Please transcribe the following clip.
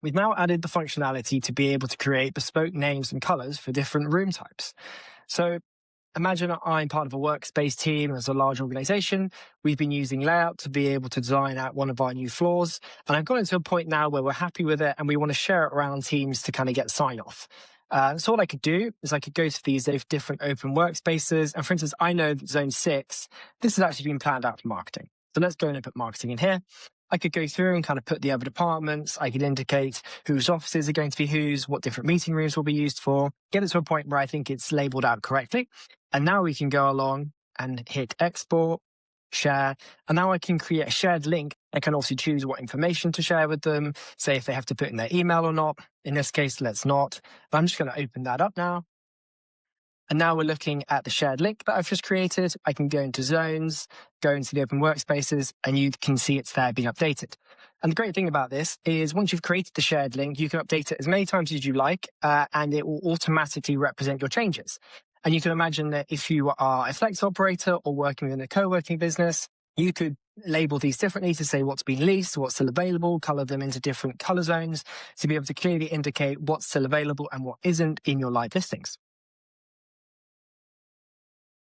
We've now added the functionality to be able to create bespoke names and colors for different room types. So imagine I'm part of a workspace team as a large organization. We've been using layout to be able to design out one of our new floors. And I've gotten to a point now where we're happy with it and we want to share it around teams to kind of get sign off. So what I could do is I could go to these different open workspaces. And for instance, I know that zone 6, this has actually been planned out for marketing. So let's go and put marketing in here. I could go through and kind of put the other departments. I could indicate whose offices are going to be whose, what different meeting rooms will be used for, get it to a point where I think it's labeled out correctly. And now we can go along and hit export, share. And now I can create a shared link. I can also choose what information to share with them, say if they have to put in their email or not. In this case, let's not. But I'm just going to open that up now. And now we're looking at the shared link that I've just created. I can go into zones, go into the open workspaces, and you can see it's there being updated. And the great thing about this is once you've created the shared link, you can update it as many times as you like, and it will automatically represent your changes. And you can imagine that if you are a flex operator or working within a co-working business, you could label these differently to say what's been leased, what's still available, color them into different color zones to be able to clearly indicate what's still available and what isn't in your live listings.